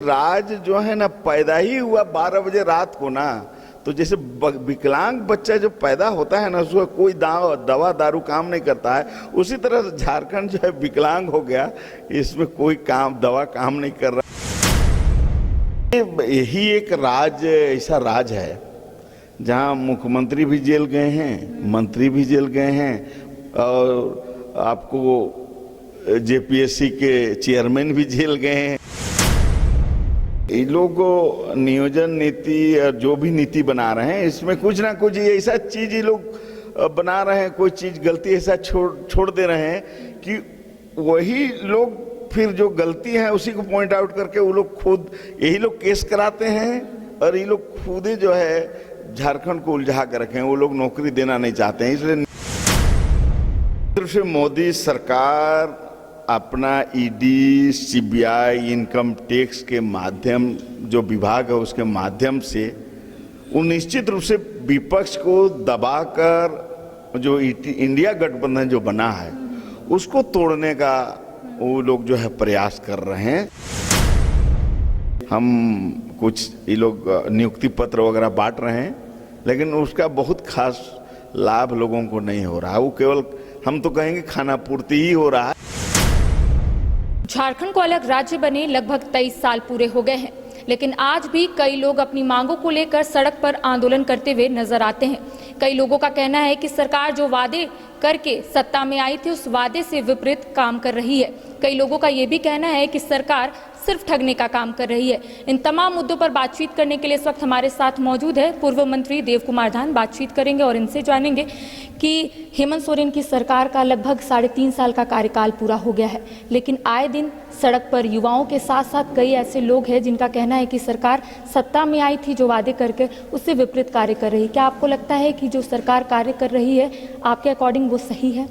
राज जो है ना पैदा ही हुआ 12 बजे रात को ना, तो जैसे विकलांग बच्चा जो पैदा होता है ना उसको कोई दवा दारू काम नहीं करता है, उसी तरह झारखंड जो है विकलांग हो गया, इसमें कोई दवा काम नहीं कर रहा। यही एक राज ऐसा राज है जहां मुख्यमंत्री भी जेल गए हैं, मंत्री भी जेल गए हैं और आपको जेपीएससी के चेयरमैन भी जेल गए हैं। ये लोग नियोजन नीति और जो भी नीति बना रहे हैं इसमें कुछ ना कुछ ऐसा चीज ये लोग बना रहे हैं, कोई चीज गलती ऐसा छोड़ दे रहे हैं कि वही लोग फिर जो गलती है उसी को पॉइंट आउट करके वो लोग खुद यही लोग केस कराते हैं और ये लोग खुद ही जो है झारखंड को उलझा कर रखे हैं। वो लोग नौकरी देना नहीं चाहते हैं, इसलिए सिर्फ मोदी सरकार अपना ईडी, सीबीआई, इनकम टैक्स के माध्यम जो विभाग है उसके माध्यम से वो निश्चित रूप से विपक्ष को दबाकर जो इंडिया गठबंधन जो बना है उसको तोड़ने का वो लोग जो है प्रयास कर रहे हैं। हम कुछ ये लोग नियुक्ति पत्र वगैरह बांट रहे हैं लेकिन उसका बहुत खास लाभ लोगों को नहीं हो रहा, वो केवल हम तो कहेंगे खाना पूर्ति ही हो रहा है। झारखंड को अलग राज्य बने लगभग 23 साल पूरे हो गए हैं, लेकिन आज भी कई लोग अपनी मांगों को लेकर सड़क पर आंदोलन करते हुए नजर आते हैं। कई लोगों का कहना है कि सरकार जो वादे करके सत्ता में आई थी उस वादे से विपरीत काम कर रही है। कई लोगों का ये भी कहना है कि सरकार सिर्फ ठगने का काम कर रही है। इन तमाम मुद्दों पर बातचीत करने के लिए इस वक्त हमारे साथ मौजूद है पूर्व मंत्री देव कुमार धान। बातचीत करेंगे और इनसे जानेंगे कि हेमंत सोरेन की सरकार का लगभग 3.5 साल का कार्यकाल पूरा हो गया है, लेकिन आए दिन सड़क पर युवाओं के साथ साथ कई ऐसे लोग हैं जिनका कहना है कि सरकार सत्ता में आई थी जो वादे करके उससे विपरीत कार्य कर रही है। क्या आपको लगता है कि जो सरकार कार्य कर रही है आपके अकॉर्डिंग वो सही है?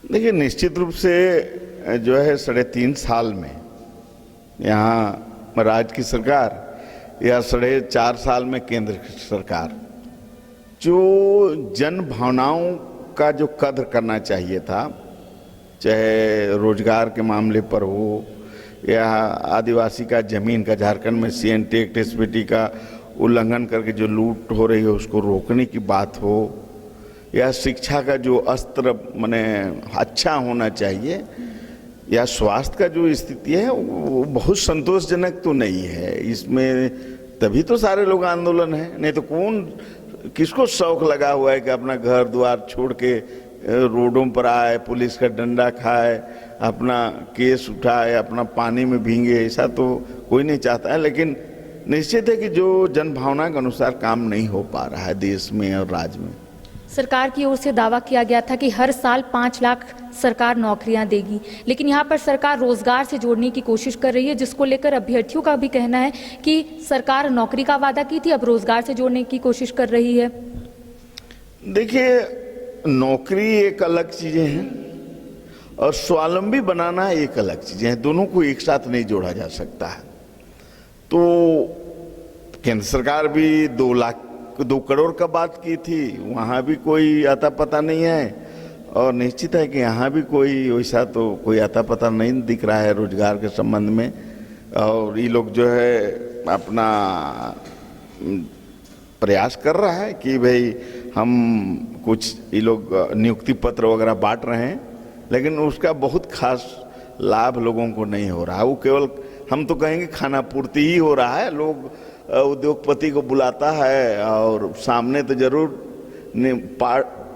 देखिए, निश्चित रूप से जो है 3.5 साल में यहाँ राज्य की सरकार या 4.5 साल में केंद्र की सरकार जो जन भावनाओं का जो कद्र करना चाहिए था, चाहे रोजगार के मामले पर हो या आदिवासी का जमीन का, झारखंड में सीएन टेक्ट एसपीटी का उल्लंघन करके जो लूट हो रही है उसको रोकने की बात हो, या शिक्षा का जो स्तर माने अच्छा होना चाहिए, या स्वास्थ्य का जो स्थिति है वो बहुत संतोषजनक तो नहीं है। इसमें तभी तो सारे लोग आंदोलन है, नहीं तो कौन किसको शौक लगा हुआ है कि अपना घर द्वार छोड़ के रोडों पर आए, पुलिस का डंडा खाए, अपना केस उठाए, अपना पानी में भींगे, ऐसा तो कोई नहीं चाहता है। लेकिन निश्चित है कि जो जन भावना के अनुसार काम नहीं हो पा रहा है देश में और राज्य में। सरकार की ओर से दावा किया गया था कि हर साल 5 लाख सरकार नौकरियां देगी, लेकिन यहाँ पर सरकार रोजगार से जोड़ने की कोशिश कर रही है, जिसको लेकर अभ्यर्थियों का भी कहना है कि सरकार नौकरी का वादा की थी, अब रोजगार से जोड़ने की कोशिश कर रही है। देखिए, नौकरी एक अलग चीजें हैं और स्वावलंबी बनाना एक अलग चीजें हैं, दोनों को एक साथ नहीं जोड़ा जा सकता है। तो केंद्र सरकार भी 2 करोड़ का बात की थी, वहाँ भी कोई आता पता नहीं है और निश्चित है कि यहाँ भी कोई वैसा तो कोई आता पता नहीं दिख रहा है रोजगार के संबंध में। और ये लोग जो है अपना प्रयास कर रहा है कि भाई हम कुछ ये लोग नियुक्ति पत्र वगैरह बांट रहे हैं, लेकिन उसका बहुत खास लाभ लोगों को नहीं हो रहा, वो केवल हम तो कहेंगे खाना पूर्ति ही हो रहा है। लोग उद्योगपति को बुलाता है और सामने तो जरूर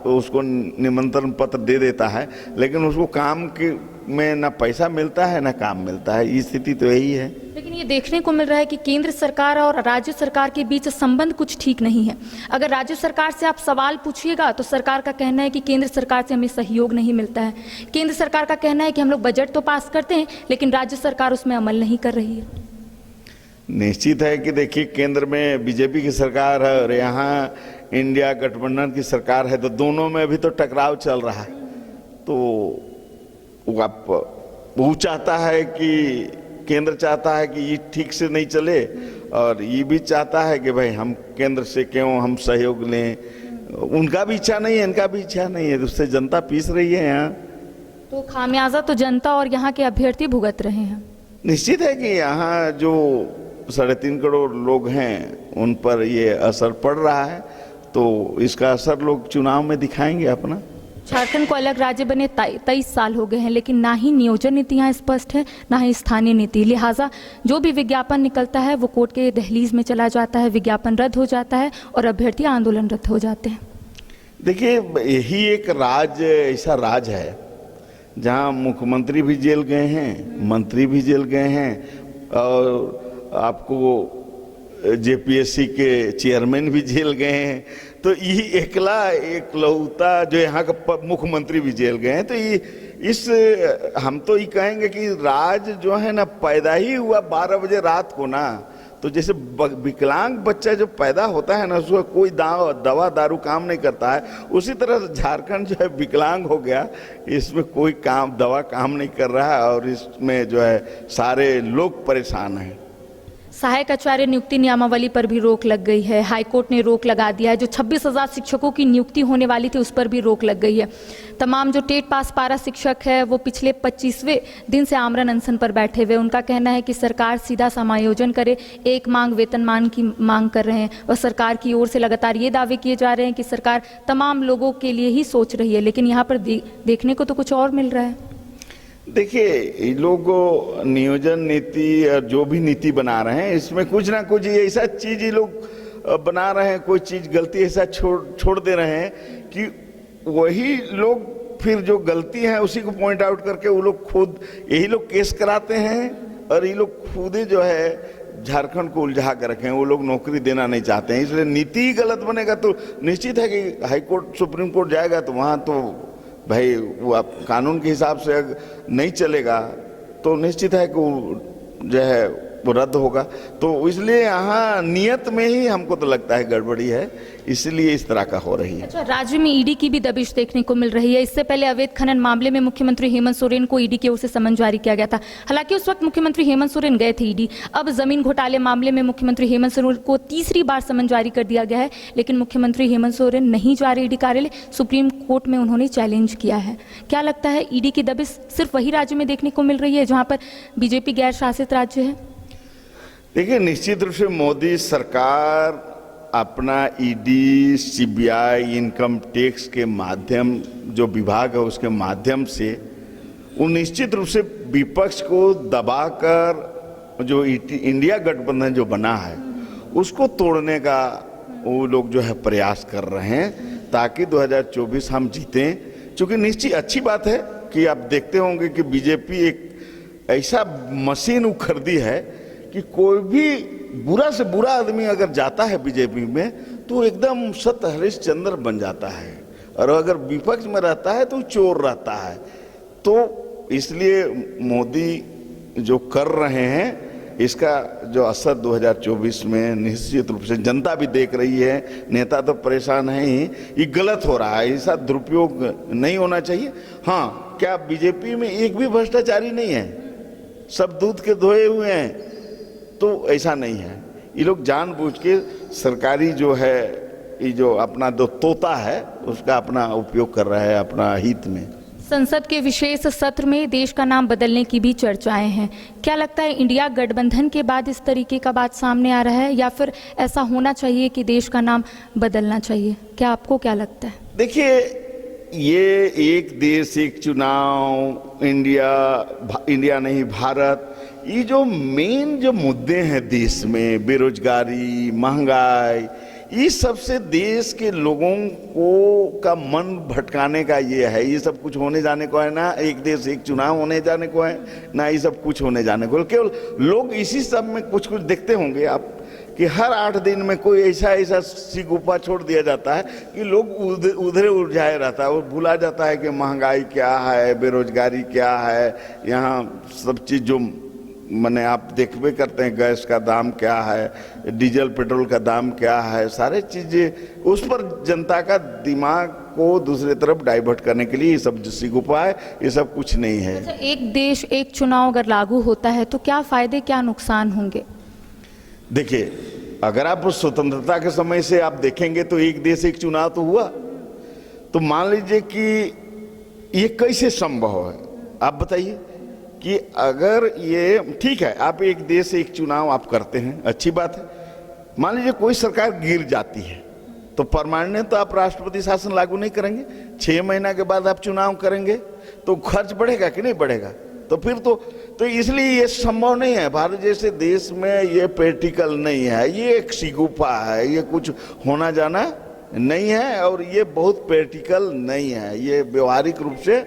उसको निमंत्रण पत्र दे देता है, लेकिन उसको काम के में ना पैसा मिलता है ना काम मिलता है। ये स्थिति तो यही है। लेकिन ये देखने को मिल रहा है कि केंद्र सरकार और राज्य सरकार के बीच संबंध कुछ ठीक नहीं है। अगर राज्य सरकार से आप सवाल पूछिएगा तो सरकार का कहना है कि केंद्र सरकार से हमें सहयोग नहीं मिलता है। केंद्र सरकार का कहना है कि हम लोग बजट तो पास करते हैं लेकिन राज्य सरकार उसमें अमल नहीं कर रही है। निश्चित है कि देखिए, केंद्र में बीजेपी की सरकार है और यहाँ इंडिया गठबंधन की सरकार है, तो दोनों में अभी तो टकराव चल रहा है। तो वो चाहता है कि केंद्र चाहता है कि ये ठीक से नहीं चले और ये भी चाहता है कि भाई हम केंद्र से क्यों हम सहयोग लें। उनका भी इच्छा नहीं है, इनका भी इच्छा नहीं है, उससे जनता पीस रही है यहाँ। तो खामियाजा तो जनता और यहाँ के अभ्यर्थी भुगत रहे हैं। निश्चित है कि यहाँ जो 3.5 करोड़ लोग हैं उन पर ये असर पड़ रहा है, तो इसका असर लोग चुनाव में दिखाएंगे अपना। झारखंड को अलग राज्य बने 23 साल हो गए हैं, लेकिन ना ही नियोजन नीति यहाँ स्पष्ट है, ना ही स्थानीय नीति। लिहाजा जो भी विज्ञापन निकलता है वो कोर्ट के दहलीज में चला जाता है, विज्ञापन रद्द हो जाता है और अभ्यर्थी आंदोलनरत हो जाते हैं। देखिए, यही एक ऐसा राज है जहाँ मुख्यमंत्री भी जेल गए हैं, मंत्री भी जेल गए हैं, और आपको जेपीएससी के चेयरमैन भी जेल गए हैं। तो ये एकलौता जो यहाँ का मुख्यमंत्री भी जेल गए हैं। तो ये हम तो ये कहेंगे कि राज जो है ना पैदा ही हुआ 12 बजे रात को ना। तो जैसे विकलांग बच्चा जो पैदा होता है ना, उसको कोई दवा दारू काम नहीं करता है, उसी तरह झारखंड जो है विकलांग हो गया। इसमें कोई दवा काम नहीं कर रहा है और इसमें जो है सारे लोग परेशान हैं। सहायक आचार्य नियुक्ति नियमावली पर भी रोक लग गई है। हाईकोर्ट ने रोक लगा दिया है। जो 26,000 शिक्षकों की नियुक्ति होने वाली थी उस पर भी रोक लग गई है। तमाम जो टेट पास पारा शिक्षक है वो पिछले 25वें दिन से आमरण अनशन पर बैठे हुए। उनका कहना है कि सरकार सीधा समायोजन करे, एक मांग वेतनमान की मांग कर रहे हैं और सरकार की ओर से लगातार ये दावे किए जा रहे हैं कि सरकार तमाम लोगों के लिए ही सोच रही है, लेकिन यहाँ पर देखने को तो कुछ और मिल रहा है। देखिए, ये लोग नियोजन नीति और जो भी नीति बना रहे हैं इसमें कुछ ना कुछ ऐसा चीज ये लोग बना रहे हैं, कोई चीज गलती ऐसा छोड़ दे रहे हैं कि वही लोग फिर जो गलती है उसी को पॉइंट आउट करके वो लोग खुद यही लोग केस कराते हैं और ये लोग खुद ही जो है झारखंड को उलझा कर रखे हैं। वो लोग नौकरी देना नहीं चाहते हैं, इसलिए नीति ही गलत बनेगा तो निश्चित है कि हाईकोर्ट सुप्रीम कोर्ट जाएगा तो वहाँ तो भाई वो आप कानून के हिसाब से अगर नहीं चलेगा तो निश्चित है कि वो जो है वो रद्द होगा। तो इसलिए यहाँ नियत में ही हमको तो लगता है गड़बड़ी है, इसलिए इस तरह का हो रही है। अच्छा, राज्य में ईडी की भी दबिश देखने को मिल रही है। इससे पहले अवैध खनन मामले में मुख्यमंत्री हेमंत सोरेन को ईडी की ओर से समन जारी किया गया था। हालांकि उस वक्त मुख्यमंत्री हेमंत सोरेन गए थे ईडी। अब जमीन घोटाले मामले में मुख्यमंत्री हेमंत सोरेन को तीसरी बार समन जारी कर दिया गया है, लेकिन मुख्यमंत्री हेमंत सोरेन नहीं जा रहे ईडी कार्यालय। सुप्रीम कोर्ट में उन्होंने चैलेंज किया है। क्या लगता है ईडी की दबिश सिर्फ वही राज्य में देखने को मिल रही है जहाँ पर बीजेपी गैर शासित राज्य है? देखिए, निश्चित रूप से मोदी सरकार अपना ईडी, सीबीआई, इनकम टैक्स के माध्यम जो विभाग है उसके माध्यम से वो निश्चित रूप से विपक्ष को दबाकर जो इंडिया गठबंधन जो बना है उसको तोड़ने का वो लोग जो है प्रयास कर रहे हैं ताकि 2024 हम जीतें। क्योंकि निश्चित अच्छी बात है कि आप देखते होंगे कि बीजेपी एक ऐसा मशीन खरीदी है कि कोई भी बुरा से बुरा आदमी अगर जाता है बीजेपी में तो एकदम सत हरिश्चंद्र बन जाता है, और अगर विपक्ष में रहता है तो चोर रहता है। तो इसलिए मोदी जो कर रहे हैं इसका जो असर 2024 में निश्चित रूप से जनता भी देख रही है। नेता तो परेशान है ही, ये गलत हो रहा है, ऐसा दुरुपयोग नहीं होना चाहिए। हाँ, क्या बीजेपी में एक भी भ्रष्टाचारी नहीं है? सब दूध के धोए हुए हैं? तो ऐसा नहीं है। ये लोग जानबूझ के सरकारी जो है ये जो अपना जो तोता है उसका अपना उपयोग कर रहा है अपना हित में। संसद के विशेष सत्र में देश का नाम बदलने की भी चर्चाएं हैं। क्या लगता है इंडिया गठबंधन के बाद इस तरीके का बात सामने आ रहा है, या फिर ऐसा होना चाहिए कि देश का नाम बदलना चाहिए? क्या आपको क्या लगता है? देखिए, ये एक देश एक चुनाव, इंडिया नहीं भारत, ये जो मेन जो मुद्दे हैं देश में, बेरोजगारी, महंगाई, ये सबसे देश के लोगों को का मन भटकाने का ये है। ये सब कुछ होने जाने को है ना, एक देश एक चुनाव होने जाने को है ना, ये सब कुछ होने जाने को। केवल लोग इसी सब में कुछ कुछ देखते होंगे आप कि हर 8 दिन में कोई ऐसा सिगुफा छोड़ दिया जाता है कि लोग उधरे उलझाए रहता है। वो भूला जाता है कि महंगाई क्या है, बेरोजगारी क्या है, यहाँ सब चीज़ जो मैंने आप देखबे करते हैं, गैस का दाम क्या है, डीजल पेट्रोल का दाम क्या है, सारे चीज़ें उस पर जनता का दिमाग को दूसरी तरफ डाइवर्ट करने के लिए ये सब जो सिगुफा है, ये सब कुछ नहीं है। अच्छा, एक देश एक चुनाव अगर लागू होता है तो क्या फायदे क्या नुकसान होंगे? देखिए, अगर आप स्वतंत्रता के समय से आप देखेंगे तो एक देश एक चुनाव तो हुआ। तो मान लीजिए कि ये कैसे संभव है, आप बताइए। कि अगर ये ठीक है, आप एक देश एक चुनाव आप करते हैं, अच्छी बात है। मान लीजिए कोई सरकार गिर जाती है तो परमानेंट तो आप राष्ट्रपति शासन लागू नहीं करेंगे, 6 महीना के बाद आप चुनाव करेंगे, तो खर्च बढ़ेगा कि नहीं बढ़ेगा? तो फिर तो इसलिए ये संभव नहीं है। भारत जैसे देश में ये प्रैक्टिकल नहीं है, ये एक शिगुफा है, ये कुछ होना जाना नहीं है और ये बहुत प्रैक्टिकल नहीं है, ये व्यवहारिक रूप से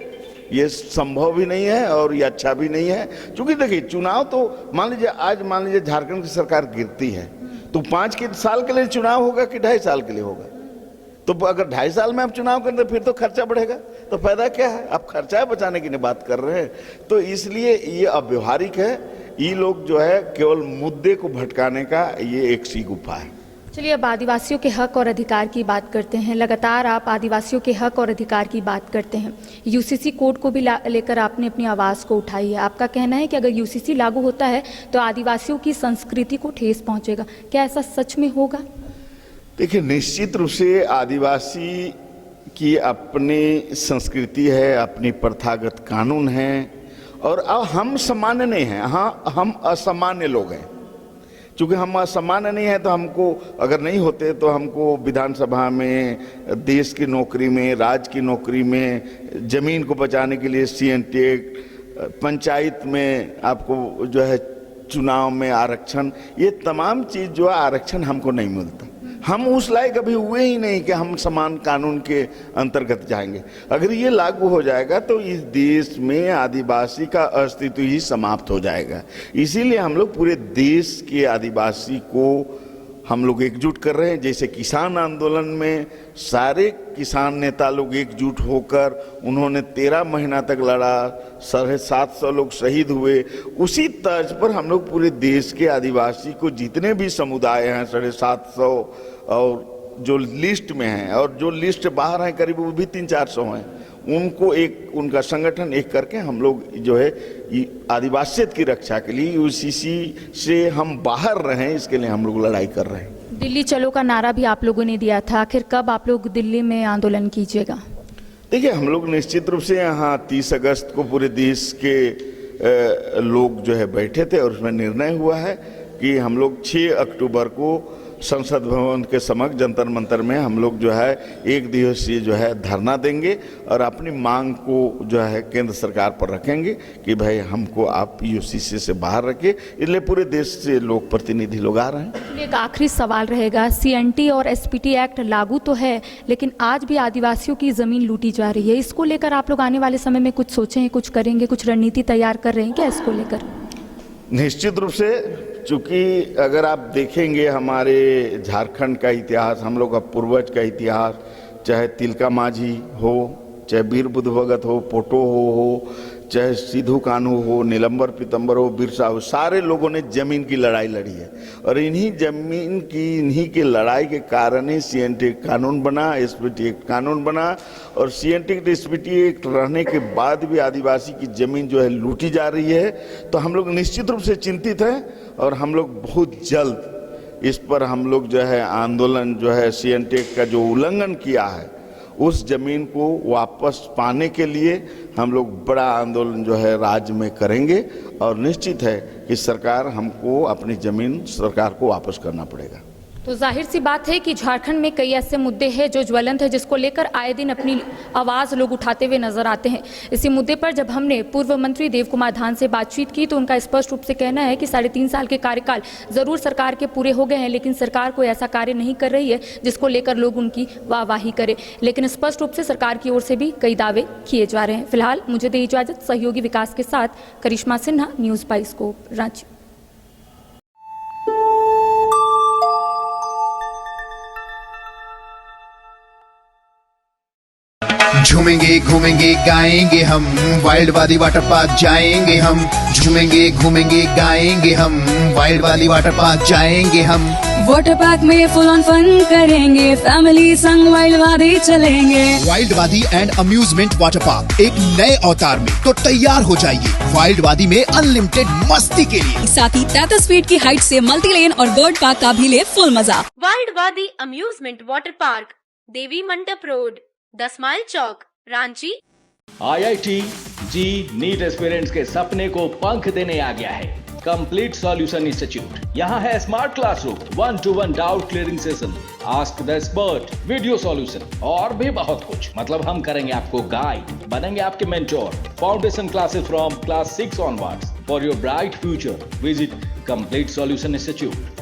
ये संभव भी नहीं है और ये अच्छा भी नहीं है। क्योंकि देखिए चुनाव तो मान लीजिए झारखंड की सरकार गिरती है तो 5 साल के लिए चुनाव होगा कि 2.5 साल के लिए होगा? तो अगर 2.5 साल में आप चुनाव करें तो फिर तो खर्चा बढ़ेगा, तो फायदा क्या है? आप खर्चा बचाने की नहीं बात कर रहे हैं। तो इसलिए ये अव्यवहारिक है, ये लोग जो है केवल मुद्दे को भटकाने का ये एक सी गुफा है। चलिए अब आदिवासियों के हक और अधिकार की बात करते हैं। लगातार आप आदिवासियों के हक और अधिकार की बात करते हैं। यूसीसी कोड को भी लेकर आपने अपनी आवाज़ को उठाई है। आपका कहना है कि अगर यूसीसी लागू होता है तो आदिवासियों की संस्कृति को ठेस पहुंचेगा, क्या ऐसा सच में होगा? देखिए निश्चित रूप से आदिवासी की अपनी संस्कृति है, अपनी प्रथागत कानून है और अब हम सामान्य नहीं हैं, हाँ हम असामान्य लोग हैं। चूँकि हम असामान्य नहीं है तो हमको अगर नहीं होते तो हमको विधानसभा में, देश की नौकरी में, राज्य की नौकरी में, जमीन को बचाने के लिए CNTEC, पंचायत में आपको जो है चुनाव में आरक्षण, ये तमाम चीज़ जो है आरक्षण हमको नहीं मिलता। हम उस लायक अभी हुए ही नहीं कि हम समान कानून के अंतर्गत जाएंगे। अगर ये लागू हो जाएगा तो इस देश में आदिवासी का अस्तित्व ही समाप्त हो जाएगा। इसीलिए हम लोग पूरे देश के आदिवासी को हम लोग एकजुट कर रहे हैं। जैसे किसान आंदोलन में सारे किसान नेता लोग एकजुट होकर उन्होंने 13 महीना तक लड़ा, 750 लोग शहीद हुए, उसी तर्ज पर हम लोग पूरे देश के आदिवासी को जितने भी समुदाय हैं 750 और जो लिस्ट में हैं और जो लिस्ट बाहर हैं करीब वो भी 300-400 हैं, उनको एक उनका संगठन एक करके हम लोग जो है आदिवासियत की रक्षा के लिए यूसीसी से हम बाहर रहें, इसके लिए हम लोग लड़ाई कर रहे हैं। दिल्ली चलो का नारा भी आप लोगों ने दिया था, आखिर कब आप लोग दिल्ली में आंदोलन कीजिएगा? देखिए हम लोग निश्चित रूप से यहाँ 30 अगस्त को पूरे देश के लोग जो है बैठे थे और उसमें निर्णय हुआ है कि हम लोग 6 अक्टूबर को संसद भवन के समक्ष जंतर मंतर में हम लोग जो है 1 दिवसीय जो है धरना देंगे और अपनी मांग को जो है केंद्र सरकार पर रखेंगे कि भाई हमको आप यूसीसी से बाहर रखिए। इसलिए पूरे देश से लोग प्रतिनिधि लोग आ रहे हैं। एक आखिरी सवाल रहेगा, CNT और SPT एक्ट लागू तो है लेकिन आज भी आदिवासियों की ज़मीन लूटी जा रही है। इसको लेकर आप लोग आने वाले समय में कुछ सोचे हैं, कुछ करेंगे, कुछ रणनीति तैयार कर रहे हैं क्या इसको लेकर? निश्चित रूप से, चूँकि अगर आप देखेंगे हमारे झारखंड का इतिहास, हम लोग का पूर्वज का इतिहास, चाहे तिलका मांझी हो, चाहे वीर बुद्ध भगत हो, पोटो हो, चाहे सिद्धू कान्हू हो, नीलंबर पीतम्बर हो, बिरसा हो, सारे लोगों ने जमीन की लड़ाई लड़ी है और इन्हीं की लड़ाई के कारण ही CNTEC कानून बना, SPT कानून बना और CNTEC SPT रहने के बाद भी आदिवासी की जमीन जो है लूटी जा रही है। तो हम लोग निश्चित रूप से चिंतित हैं और हम लोग बहुत जल्द इस पर हम लोग जो है आंदोलन जो है CNTEC का जो उल्लंघन किया है उस जमीन को वापस पाने के लिए हम लोग बड़ा आंदोलन जो है राज्य में करेंगे और निश्चित है कि सरकार हमको अपनी जमीन सरकार को वापस करना पड़ेगा। तो जाहिर सी बात है कि झारखंड में कई ऐसे मुद्दे हैं जो ज्वलंत है, जिसको लेकर आए दिन अपनी आवाज़ लोग उठाते हुए नजर आते हैं। इसी मुद्दे पर जब हमने पूर्व मंत्री देव कुमार धान से बातचीत की तो उनका स्पष्ट रूप से कहना है कि 3.5 साल के कार्यकाल जरूर सरकार के पूरे हो गए हैं लेकिन सरकार कोई ऐसा कार्य नहीं कर रही है जिसको लेकर लोग उनकी वाहवाही करें। लेकिन स्पष्ट रूप से सरकार की ओर से भी कई दावे किए जा रहे हैं। फिलहाल मुझे दे इजाजत, सहयोगी विकास के साथ करिश्मा सिन्हा, न्यूज़ बाइस्कोप, रांची। झूमेंगे घूमेंगे गाएंगे हम, वाइल्ड वाली वाटर पार्क जाएंगे हम। झूमेंगे घूमेंगे गाएंगे हम, वाइल्ड वाली वाटर पार्क जाएंगे हम। वाटर पार्क में फुल ऑन फन करेंगे, फैमिली संग वाइल्ड वादी चलेंगे। वाइल्ड वादी एंड अम्यूजमेंट वाटर पार्क एक नए अवतार में तो तैयार हो जाइए वाइल्ड वादी में अनलिमिटेड मस्ती के लिए। साथ ही 33 फीट की हाइट से मल्टी लेन और बर्ड पार्क का भी ले फुल मजा। वाइल्ड वादी अम्यूजमेंट वाटर पार्क, देवी मंडप रोड, 10 माइल चौक, रांची। IIT जी नीट एस्पिरेंट्स के सपने को पंख देने आ गया है कंप्लीट सॉल्यूशन इंस्टीट्यूट। यहाँ है smart classroom, 1-to-1 doubt clearing session, ask the expert, video solution और भी बहुत कुछ। मतलब हम करेंगे आपको गाइड, बनेंगे आपके mentor. Foundation classes from class 6 onwards for your bright future. Visit complete solution institute.